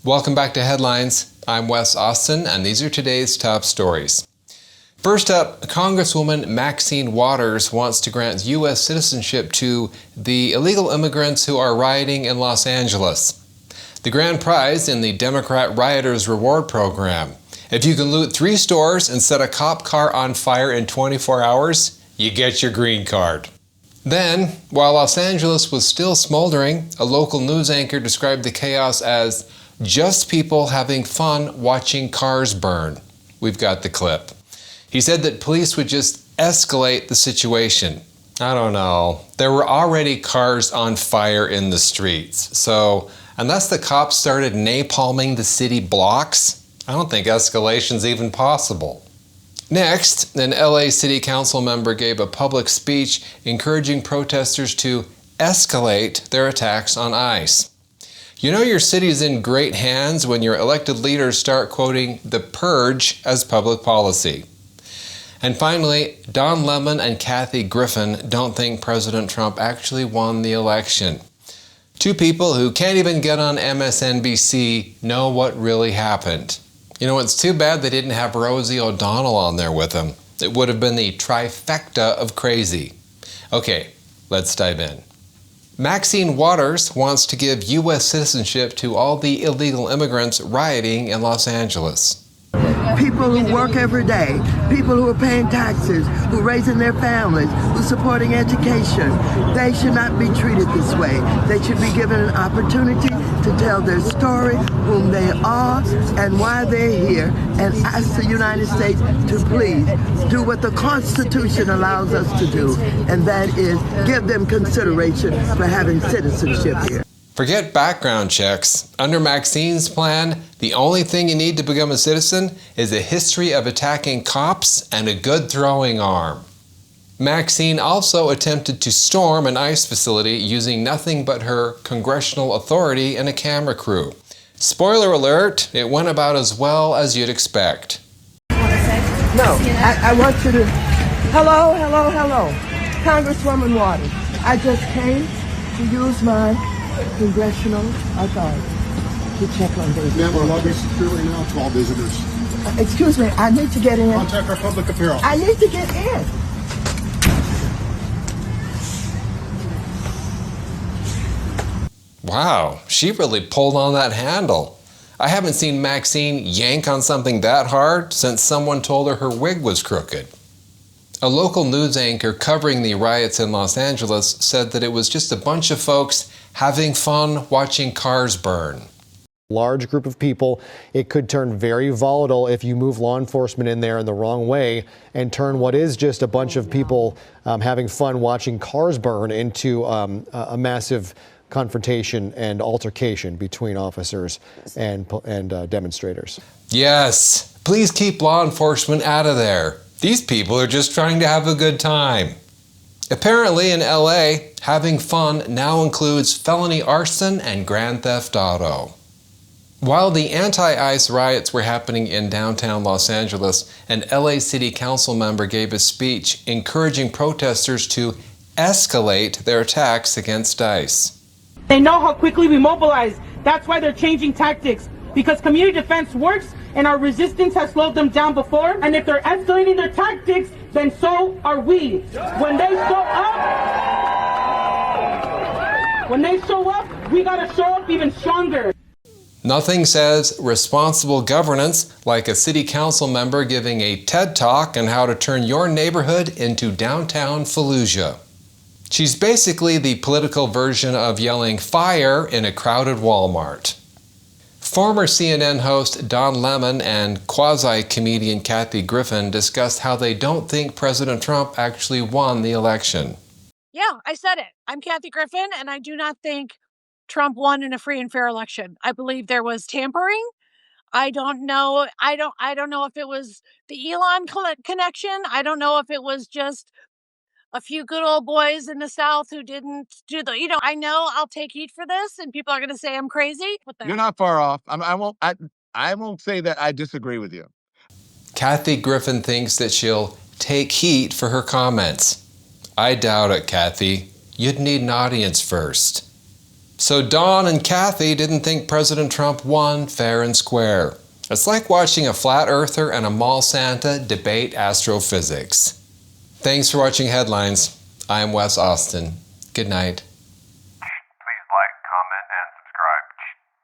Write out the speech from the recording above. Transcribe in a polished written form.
Welcome back to Headlines. I'm Wes Austin, and these are today's top stories. First up, Congresswoman Maxine Waters wants to grant U.S. citizenship to the illegal immigrants who are rioting in Los Angeles. The grand prize in the Democrat Rioters Reward Program. If you can loot 3 stores and set a cop car on fire in 24 hours, you get your green card. Then, while Los Angeles was still smoldering, a local news anchor described the chaos as just people having fun watching cars burn. We've got the clip. He said that police would just escalate the situation. I don't know. There were already cars on fire in the streets. So, unless the cops started napalming the city blocks, I don't think escalation's even possible. Next, an LA City Council member gave a public speech encouraging protesters to escalate their attacks on ICE. You know your city's in great hands when your elected leaders start quoting the purge as public policy. And finally, Don Lemon and Kathy Griffin don't think President Trump actually won the election. 2 people who can't even get on MSNBC know what really happened. You know, it's too bad they didn't have Rosie O'Donnell on there with them. It would have been the trifecta of crazy. Okay, let's dive in. Maxine Waters wants to give U.S. citizenship to all the illegal immigrants rioting in Los Angeles. People who work every day, people who are paying taxes, who are raising their families, who are supporting education, they should not be treated this way. They should be given an opportunity to tell their story, whom they are, and why they're here, and ask the United States to please do what the Constitution allows us to do, and that is give them consideration for having citizenship here. Forget background checks. Under Maxine's plan, the only thing you need to become a citizen is a history of attacking cops and a good throwing arm. Maxine also attempted to storm an ICE facility using nothing but her congressional authority and a camera crew. Spoiler alert, it went about as well as you'd expect. No, I want you to... Hello. Congresswoman Waters, I just came to use my congressional authority to check on those. Ma'am, our lobby is securely now to all visitors. Excuse me, I need to get in. Contact our public affairs office. I need to get in. Wow, she really pulled on that handle. I haven't seen Maxine yank on something that hard since someone told her wig was crooked. A local news anchor covering the riots in Los Angeles said that it was just a bunch of folks having fun watching cars burn. Large group of people, it could turn very volatile if you move law enforcement in there in the wrong way and turn what is just a bunch of people having fun watching cars burn into a massive confrontation and altercation between officers and demonstrators. Yes, please keep law enforcement out of there. These people are just trying to have a good time. Apparently in LA, having fun now includes felony arson and grand theft auto. While the anti-ICE riots were happening in downtown Los Angeles, an LA City Council member gave a speech encouraging protesters to escalate their attacks against ICE. They know how quickly we mobilize. That's why they're changing tactics. Because community defense works and our resistance has slowed them down before. And if they're escalating their tactics, then so are we. When they show up, we gotta show up even stronger. Nothing says responsible governance like a city council member giving a TED Talk on how to turn your neighborhood into downtown Fallujah. She's basically the political version of yelling fire in a crowded Walmart. Former CNN host Don Lemon and quasi-comedian Kathy Griffin discussed how they don't think President Trump actually won the election. Yeah, I said it. I'm Kathy Griffin, and I do not think Trump won in a free and fair election. I believe there was tampering. I don't know. I don't know if it was the Elon connection. I don't know if it was just a few good old boys in the South who didn't do I know I'll take heat for this and people are going to say I'm crazy. You're not far off. I won't say that I disagree with you. Kathy Griffin thinks that she'll take heat for her comments. I doubt it, Kathy. You'd need an audience first. So Dawn and Kathy didn't think President Trump won fair and square. It's like watching a flat earther and a mall Santa debate astrophysics. Thanks for watching Headlines. I'm Wes Austin. Good night.